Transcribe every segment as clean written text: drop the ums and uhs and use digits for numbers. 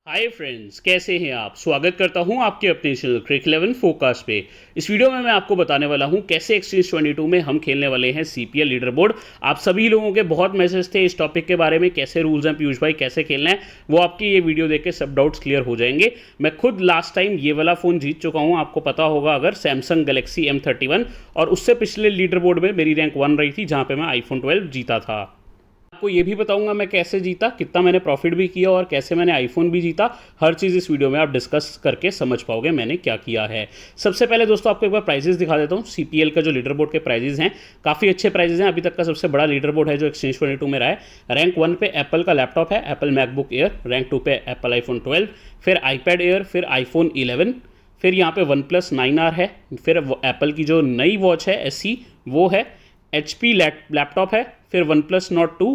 Hi friends, कैसे हैं आप। स्वागत करता हूं आपके अपने चैनल क्रिक 11 फोकस पे। इस वीडियो में मैं आपको बताने वाला हूं कैसे एक्सचेंज 22 में हम खेलने वाले हैं सीपीएल लीडर बोर्ड। आप सभी लोगों के बहुत मैसेज थे इस टॉपिक के बारे में, कैसे रूल्स हैं पीयूष भाई, कैसे खेलना है। वो आपकी ये वीडियो देख के सब डाउट्स क्लियर हो जाएंगे। मैं खुद लास्ट टाइम ये वाला फ़ोन जीत चुका हूँ, आपको पता होगा अगर, सैमसंग गैलेक्सी M31। और उससे पिछले लीडर बोर्ड में मेरी रैंक 1 रही थी, जहाँ पर मैं iPhone 12 जीता था। आपको ये भी बताऊंगा मैं कैसे जीता, कितना मैंने प्रॉफिट भी किया और कैसे मैंने आईफोन भी जीता। हर चीज़ इस वीडियो में आप डिस्कस करके समझ पाओगे मैंने क्या किया है। सबसे पहले दोस्तों आपको एक बार प्राइजेस दिखा देता हूँ। सीपीएल का जो लीडर बोर्ड के प्राइजेस हैं, काफ़ी अच्छे प्राइजेस हैं। अभी तक का सबसे बड़ा लीडर बोर्ड है जो एक्सचेंज 22 में रहा है। रैंक 1 पे एप्पल का लैपटॉप है, एप्पल मैकबुक एयर। रैंक 2 पे एप्पल आईफोन 12, फिर आईपैड एयर, फिर आईफोन 11, फिर यहाँ पे OnePlus 9R है, फिर एप्पल की जो नई वॉच है SE वो है, HP लैपटॉप है, फिर OnePlus Nord 2,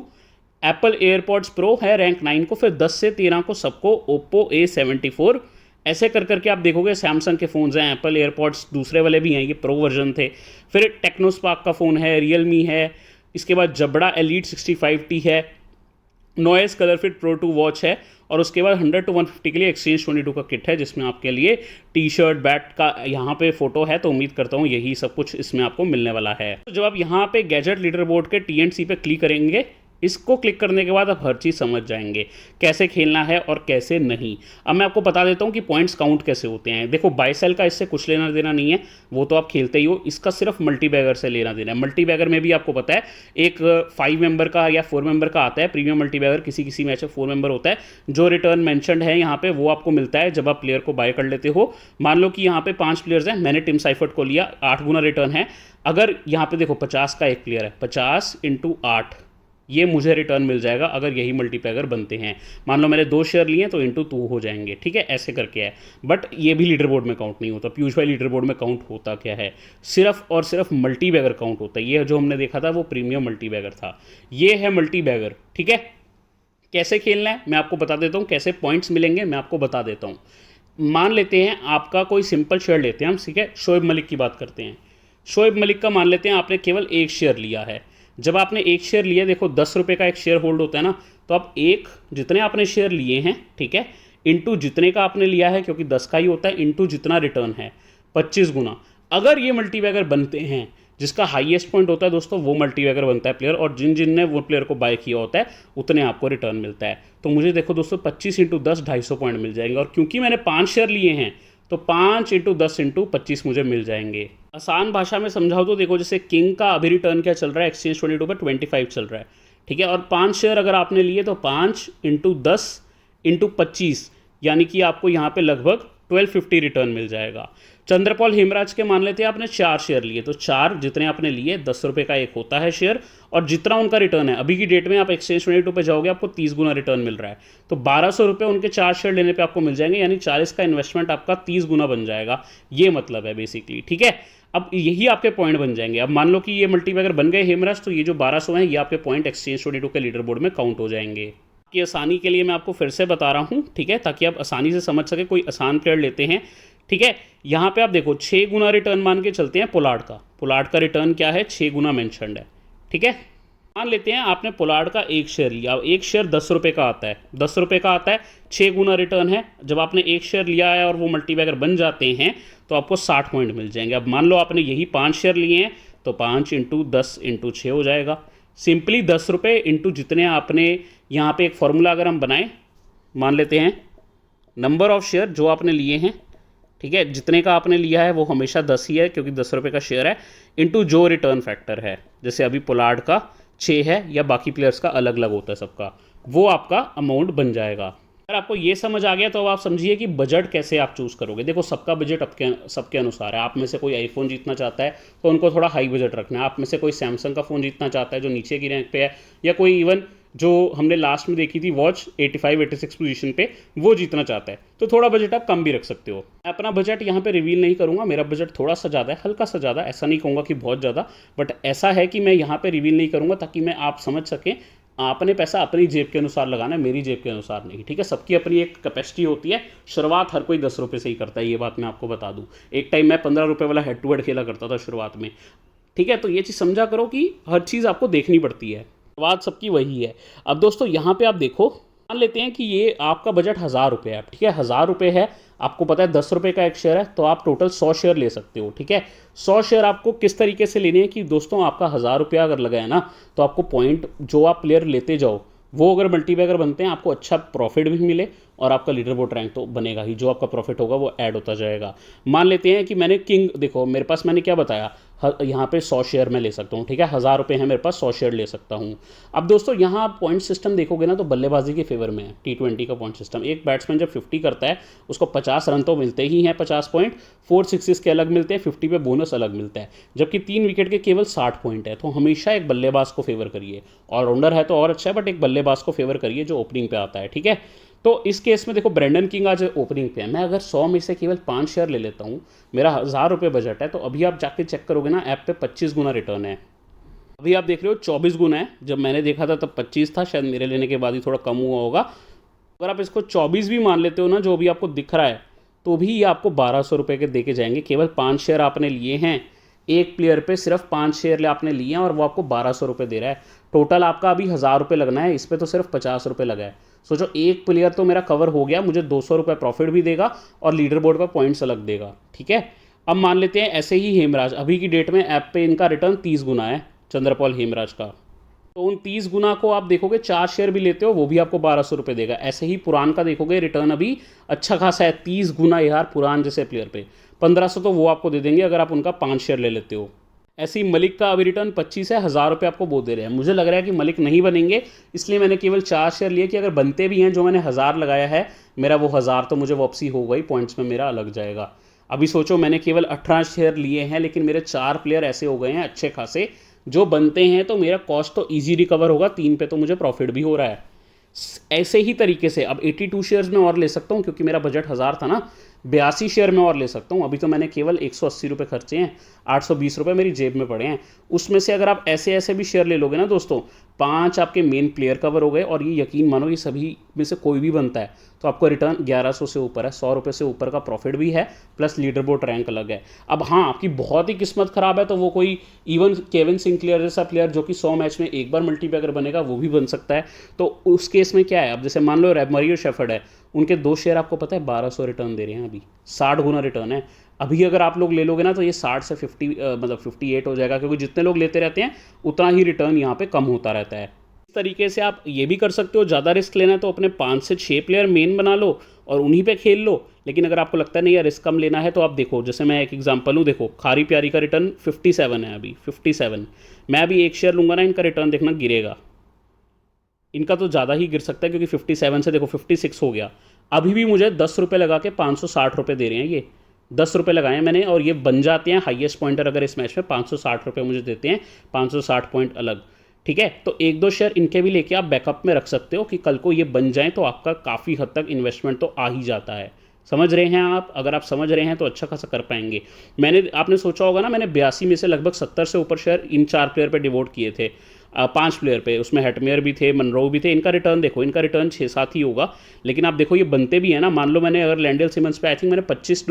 Apple AirPods pro है रैंक 9 को, फिर 10 से 13 को सबको ओप्पो A74। ऐसे कर करके आप देखोगे सैमसंग के फ़ोन्स हैं, एप्पल एयरपॉड्स दूसरे वाले भी हैं, ये प्रो वर्जन थे। फिर टेक्नोस्पार्क का फ़ोन है, रियलमी है, इसके बाद जबड़ा एलीट 65T है, noise colour fit pro 2 watch है, और उसके बाद 100 to 150 के लिए एक्सचेंज 22 का किट है, जिसमें आपके लिए टी शर्ट बैट का यहाँ पे फोटो है। तो उम्मीद करता हूँ यही सब कुछ इसमें आपको मिलने वाला है। तो जब आप यहाँ पे गैजेट लीडर बोर्ड के TNC पे क्लिक करेंगे, इसको क्लिक करने के बाद आप हर चीज़ समझ जाएंगे कैसे खेलना है और कैसे नहीं। अब मैं आपको बता देता हूँ कि पॉइंट्स काउंट कैसे होते हैं। देखो, बाय सेल का इससे कुछ लेना देना नहीं है, वो तो आप खेलते ही हो। इसका सिर्फ मल्टी बैगर से लेना देना है। मल्टी बैगर में भी आपको पता है एक 5 मेंबर का या 4 मेंबर का आता है प्रीमियम मल्टी बैगर, किसी किसी मैच में 4 मेंबर होता है। जो रिटर्न मैंशनड है यहाँ पे वो आपको मिलता है जब आप प्लेयर को बाय कर लेते हो। मान लो कि यहाँ पे 5 प्लेयर्स हैं, मैंने टिम साइफर्ट को लिया, 8 गुना रिटर्न है। अगर यहाँ पे देखो 50 का एक प्लेयर है, 50 × 8 ये मुझे रिटर्न मिल जाएगा अगर यही मल्टीपैगर बनते हैं। मान लो मैंने 2 शेयर लिए तो × 2 हो जाएंगे, ठीक है, ऐसे करके है। बट ये भी लीडर बोर्ड में काउंट नहीं होता। पीयूष भाई लीडर बोर्ड में काउंट होता क्या है, सिर्फ और सिर्फ मल्टीबैगर काउंट होता है। ये जो हमने देखा था वो प्रीमियम मल्टीबैगर था, ये है मल्टीबैगर, ठीक है। कैसे खेलना है मैं आपको बता देता हूँ, कैसे पॉइंट्स मिलेंगे मैं आपको बता देता हूँ। मान लेते हैं आपका कोई सिंपल शेयर लेते हैं हम, ठीक है, शोएब मलिक की बात करते हैं। शोएब मलिक का मान लेते हैं आपने केवल एक शेयर लिया है। जब आपने एक शेयर लिया, देखो 10 रुपये का एक शेयर होल्ड होता है ना, तो आप एक जितने आपने शेयर लिए हैं, ठीक है, इंटू जितने का आपने लिया है, क्योंकि 10 का ही होता है, इंटू जितना रिटर्न है 25 गुना। अगर ये मल्टीबैगर बनते हैं, जिसका हाईएस्ट पॉइंट होता है दोस्तों वो मल्टीबैगर बनता है प्लेयर, और जिन ने वो प्लेयर को बाय किया होता है उतने आपको रिटर्न मिलता है। तो मुझे देखो दोस्तों 25 × 10 250 पॉइंट मिल जाएंगे। और क्योंकि मैंने 5 शेयर लिए हैं तो 5 × 10 × 25 मुझे मिल जाएंगे। आसान भाषा में समझाओ तो देखो, जैसे किंग का अभी रिटर्न क्या चल रहा है एक्सचेंज 22 पर 25 चल रहा है, ठीक है। और 5 शेयर अगर आपने लिए तो 5 × 10 × 25, यानी कि आपको यहाँ पे लगभग 1250 रिटर्न मिल जाएगा। चंद्रपॉल हेमराज के मान लेते हैं आपने 4 शेयर लिए, तो 4 जितने आपने लिए 10 रुपये का एक होता है शेयर, और जितना उनका रिटर्न है अभी की डेट में आप एक्सचेंज 22 पे जाओगे आपको 30 गुना रिटर्न मिल रहा है। तो 1200 रुपये उनके 4 शेयर लेने पे आपको मिल जाएंगे, यानी 40 का इन्वेस्टमेंट आपका 30 गुना बन जाएगा। ये मतलब है बेसिकली, ठीक है। अब यही आपके पॉइंट बन जाएंगे। अब मान लो कि ये मल्टीबैगर बन गए हेमराज, तो ये जो 1200 हैं ये आपके पॉइंट एक्सचेंज 22 के लीडर बोर्ड में काउंट हो जाएंगे। की आसानी के लिए मैं आपको फिर से बता रहा हूँ, ठीक है, ताकि आप आसानी से समझ सके। कोई आसान प्लेयर लेते हैं, ठीक है। यहाँ पे आप देखो 6 गुना रिटर्न मान के चलते हैं पोलार्ड का। पोलार्ड का रिटर्न क्या है, 6 गुना मेंशन्ड है, ठीक है। मान लेते हैं आपने पोलार्ड का एक शेयर लिया, एक शेयर 10 रुपये का आता है, 10 रुपये का आता है, 6 गुना रिटर्न है। जब आपने एक शेयर लिया है और वो मल्टीबैगर बन जाते हैं तो आपको 60 पॉइंट मिल जाएंगे। अब मान लो आपने यही 5 शेयर लिए हैं तो 5 × 10 × 6 हो जाएगा। सिंपली 10 रुपये इंटू जितने आपने, यहाँ पे एक फॉर्मूला अगर हम बनाएं, मान लेते हैं नंबर ऑफ शेयर जो आपने लिए हैं, ठीक है, जितने का आपने लिया है वो हमेशा 10 ही है क्योंकि 10 रुपये का शेयर है, इंटू जो रिटर्न फैक्टर है, जैसे अभी पोलार्ड का 6 है या बाकी प्लेयर्स का अलग अलग होता है सबका, वो आपका अमाउंट बन जाएगा। अगर आपको ये समझ आ गया तो अब आप समझिए कि बजट कैसे आप चूज़ करोगे। देखो सबका बजट आपके सबके अनुसार है। आप में से कोई आईफोन जीतना चाहता है तो उनको थोड़ा हाई बजट रखना है। आप में से कोई सैमसंग का फ़ोन जीतना चाहता है जो नीचे की रैंक पे है, या कोई इवन जो हमने लास्ट में देखी थी वॉच 85-86 पोजीशन पे, वो जीतना चाहता है तो थोड़ा बजट आप कम भी रख सकते हो। मैं अपना बजट यहाँ पे रिवील नहीं करूँगा, मेरा बजट थोड़ा सा ज़्यादा है, हल्का सा ज़्यादा, ऐसा नहीं कहूँगा कि बहुत ज़्यादा, बट ऐसा है कि मैं यहाँ पे रिवील नहीं करूँगा ताकि मैं आप समझ सकें। आपने पैसा अपनी जेब के अनुसार लगाना है, मेरी जेब के अनुसार नहीं, ठीक है। सबकी अपनी एक कैपेसिटी होती है। शुरुआत हर कोई 10 रुपये से ही करता है, ये बात मैं आपको बता दूं। एक टाइम मैं 15 रुपये वाला हेड टू हेड खेला करता था शुरुआत में, ठीक है। तो ये चीज़ समझा करो कि हर चीज़ आपको देखनी पड़ती है, बात सबकी वही है। अब दोस्तों यहाँ पे आप देखो, मान लेते हैं कि ये आपका बजट 1000 रुपये है, ठीक है, 1000 रुपये है, आपको पता है 10 रुपये का एक शेयर है, तो आप टोटल 100 शेयर ले सकते हो, ठीक है। 100 शेयर आपको किस तरीके से लेने हैं कि दोस्तों आपका 1000 रुपया अगर लगा है ना, तो आपको पॉइंट जो आप प्लेयर लेते जाओ वो अगर मल्टीबैगर बनते हैं, आपको अच्छा प्रॉफिट भी मिले और आपका लीडर बोर्ड रैंक तो बनेगा ही, जो आपका प्रॉफिट होगा वो ऐड होता जाएगा। मान लेते हैं कि मैंने किंग, देखो मेरे पास मैंने क्या बताया, यहाँ पे 100 शेयर मैं ले सकता हूँ, ठीक है, 1000 रुपये है मेरे पास, 100 शेयर ले सकता हूँ। अब दोस्तों यहाँ आप पॉइंट सिस्टम देखोगे ना तो बल्लेबाजी के फेवर में है T20 का पॉइंट सिस्टम। एक बैट्समैन जब 50 करता है उसको 50 रन तो मिलते ही हैं, 50 पॉइंट, 4 सिक्सेस के अलग मिलते हैं, 50 पे बोनस अलग मिलता है, जबकि 3 विकेट के केवल 60 पॉइंट है। तो हमेशा एक बल्लेबाज को फेवर करिए, ऑलराउंडर है तो और अच्छा है, बट एक बल्लेबाज को फेवर करिए जो ओपनिंग पे आता है, ठीक है। तो इस केस में देखो ब्रेंडन किंग आज ओपनिंग पे है, मैं अगर 100 में से केवल 5 शेयर ले लेता हूँ, मेरा 1000 रुपये बजट है, तो अभी आप जाके चेक करोगे ना ऐप पे 25 गुना रिटर्न है। अभी आप देख रहे हो 24 गुना है, जब मैंने देखा था तब 25 था, शायद मेरे लेने के बाद ही थोड़ा कम हुआ होगा। अगर आप इसको 24 भी मान लेते हो ना, जो भी आपको दिख रहा है, तो भी ये आपको 1200 रुपये के दे के जाएंगे। केवल 5 शेयर आपने लिए हैं, एक प्लेयर पे सिर्फ 5 शेयर आपने लिए हैं और वो आपको 1200 रुपये दे रहा है। टोटल आपका अभी 1000 रुपये लगना है, इस पर तो सिर्फ 50 रुपये लगा है। सोचो एक प्लेयर तो मेरा कवर हो गया, मुझे 200 रुपये प्रॉफिट भी देगा और लीडर बोर्ड पर पॉइंट्स अलग देगा, ठीक है। अब मान लेते हैं ऐसे ही हेमराज, अभी की डेट में ऐप पे इनका रिटर्न 30 गुना है, चंद्रपॉल हेमराज का। तो उन 30 गुना को आप देखोगे, 4 शेयर भी लेते हो वो भी आपको 1200 रुपये देगा। ऐसे ही पुरान का देखोगे रिटर्न अभी अच्छा खासा है, 30 गुना यार पुरान जैसे प्लेयर पे, 1500 तो वो आपको दे देंगे अगर आप उनका 5 शेयर ले लेते हो। ऐसे ही मलिक का अभी रिटर्न 25 है, 1000 रुपये आपको वो दे रहे हैं। मुझे लग रहा है कि मलिक नहीं बनेंगे, इसलिए मैंने केवल 4 शेयर लिए कि अगर बनते भी हैं, जो मैंने 1000 लगाया है, मेरा वो 1000 तो मुझे वापसी हो गई, पॉइंट्स में मेरा अलग जाएगा। अभी सोचो मैंने केवल 18 शेयर लिए हैं, लेकिन मेरे 4 प्लेयर ऐसे हो गए हैं अच्छे खासे जो बनते हैं, तो मेरा कॉस्ट तो ईजी रिकवर होगा, 3 पे तो मुझे प्रॉफिट भी हो रहा है। ऐसे ही तरीके से अब 82 शेयर्स में और ले सकता हूँ, क्योंकि मेरा बजट 1000 था ना, 82 शेयर में और ले सकता हूँ। अभी तो मैंने केवल 180 रुपये खर्चे हैं, 820 रुपये मेरी जेब में पड़े हैं। उसमें से अगर आप ऐसे ऐसे भी शेयर ले लोगे ना दोस्तों, 5 आपके मेन प्लेयर कवर हो गए, और ये यकीन मानो ये सभी में से कोई भी बनता है तो आपको रिटर्न 1100 से ऊपर है, 100 रुपये से ऊपर का प्रॉफिट भी है, प्लस लीडर बोर्ड रैंक अलग है। अब हाँ, आपकी बहुत ही किस्मत खराब है तो वो कोई इवन केविन सिंक्लेयर जैसा प्लेयर जो कि 100 मैच में एक बार मल्टीबैगर बनेगा, वो भी बन सकता है। तो उस केस में क्या है, अब जैसे मान लो मरियो शेफर्ड है, उनके 2 शेयर आपको पता है 1200 रिटर्न दे रहे हैं, अभी 60 गुना रिटर्न है। अभी अगर आप लोग ले लोगे ना तो ये 60 से 50 मतलब 58 हो जाएगा, क्योंकि जितने लोग लेते रहते हैं उतना ही रिटर्न यहाँ पे कम होता रहता है। इस तरीके से आप ये भी कर सकते हो, ज़्यादा रिस्क लेना है तो अपने 5 से 6 प्लेयर मेन बना लो और उन्हीं पे खेल लो। लेकिन अगर आपको लगता है नहीं यार रिस्क कम लेना है, तो आप देखो, जैसे मैं एक एग्जांपल हूँ, देखो खारी प्यारी का रिटर्न 57 है अभी, 57। मैं अभी एक शेयर लूँगा ना, इनका रिटर्न देखना गिरेगा, इनका तो ज़्यादा ही गिर सकता है, क्योंकि 57 से देखो 56 हो गया। अभी भी मुझे 10 रुपये लगा के 560 रुपये दे रहे हैं, ये 10 रुपये लगाए मैंने, और ये बन जाते हैं हाईएस्ट पॉइंटर अगर इस मैच में 560 रुपये मुझे देते हैं, 560 पॉइंट अलग, ठीक है। तो 1-2 शेयर इनके भी लेके आप बैकअप में रख सकते हो कि कल को ये बन जाएं तो आपका काफ़ी हद तक इन्वेस्टमेंट तो आ ही जाता है। समझ रहे हैं आप? अगर आप समझ रहे हैं तो अच्छा खासा कर पाएंगे। आपने सोचा होगा ना, मैंने 82 में से लगभग 70 से ऊपर शेयर इन 4 प्लेयर पे डिवोट किए थे, 5 प्लेयर पे, उसमें हेटमेयर भी थे, मनरो भी थे। इनका रिटर्न देखो, इनका रिटर्न 6-7 ही होगा, लेकिन आप देखो ये बनते भी है ना। मान लो मैंने अगर लैंडल सिमंस पे आई थिंक मैंने 25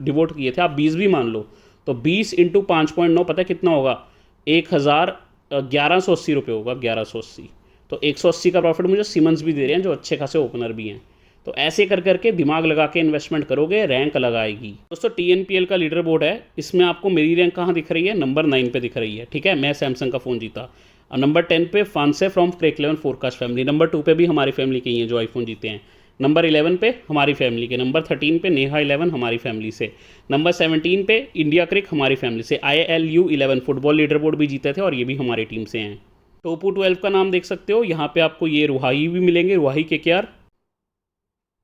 डिवोट किए थे, आप 20 भी मान लो, तो 20 × 5.9 पता है कितना होगा, 1180 रुपये होगा, 1180। तो 180 का प्रॉफिट मुझे सिमंस भी दे रहे हैं, जो अच्छे खासे ओपनर भी हैं। तो ऐसे कर करके दिमाग लगा के इन्वेस्टमेंट करोगे, रैंक अलग आएगी। दोस्तों TNPL का लीडर बोर्ड है, इसमें आपको मेरी रैंक कहाँ दिख रही है, नंबर 9 पे दिख रही है, ठीक है। मैं सैमसंग का फ़ोन जीता। और नंबर 10 पे फांसे फ्रॉम क्रेक11 फोरकास्ट फैमिली। नंबर 2 पे भी हमारी फैमिली के ही हैं जो आईफोन जीते हैं। नंबर 11 पे हमारी फैमिली के। नंबर 13 पे नेहा 11 हमारी फैमिली से। नंबर 17 पे इंडिया क्रिक हमारी फैमिली से। ILU 11 फुटबॉल लीडर बोर्ड भी जीते थे और ये भी हमारी टीम से हैं। टोपू 12 का नाम देख सकते हो, यहाँ पे आपको ये रुहाई भी मिलेंगे, रुहाई KKR।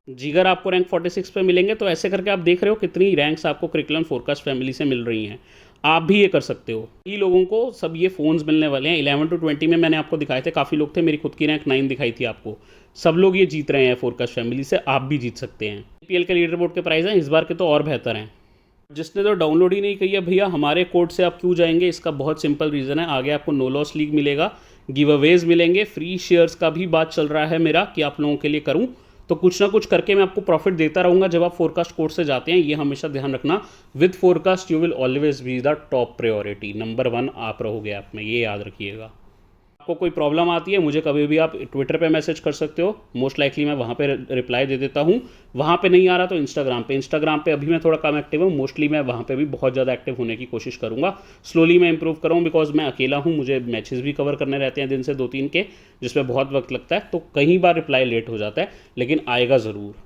जिगर आपको रैंक 46 पे मिलेंगे। तो ऐसे करके आप देख रहे हो कितनी रैंक्स आपको क्रिक11 फोरकास्ट फैमिली से मिल रही हैं। आप भी ये कर सकते हो। ये लोगों को सब ये फ़ोन्स मिलने वाले हैं। 11 to 20 में मैंने आपको दिखाए थे, काफ़ी लोग थे, मेरी खुद की रैंक 9 दिखाई थी आपको। सब लोग ये जीत रहे हैं फोरकास्ट फैमिली से, आप भी जीत सकते हैं। IPL के लीडर बोर्ड के प्राइस हैं इस बार के तो और बेहतर हैं। जिसने तो डाउनलोड ही नहीं किया भैया, हमारे कोड से आप क्यों जाएंगे, इसका बहुत सिंपल रीज़न है। आगे आपको नो लॉस लीग मिलेगा, गिव अवेज मिलेंगे, फ्री शेयर्स का भी बात चल रहा है मेरा कि आप लोगों के लिए करूं, तो कुछ ना कुछ करके मैं आपको प्रॉफिट देता रहूँगा जब आप फोरकास्ट कोड से जाते हैं। ये हमेशा ध्यान रखना, with forecast you will always be the top priority, number 1 आप रहोगे ऐप में, ये याद रखिएगा। आपको कोई प्रॉब्लम आती है मुझे कभी भी आप ट्विटर पे मैसेज कर सकते हो, मोस्ट लाइकली मैं वहाँ पे रिप्लाई दे देता हूँ। वहाँ पे नहीं आ रहा तो इंस्टाग्राम पे अभी मैं थोड़ा कम एक्टिव हूँ, मोस्टली मैं वहाँ पे भी बहुत ज़्यादा एक्टिव होने की कोशिश करूँगा। स्लोली मैं इंप्रूव करूँ बिकॉज मैं अकेला हूँ, मुझे मैचेस भी कवर करने रहते हैं दिन से 2-3 के, जिसमें बहुत वक्त लगता है, तो कई बार रिप्लाई लेट हो जाता है, लेकिन आएगा ज़रूर।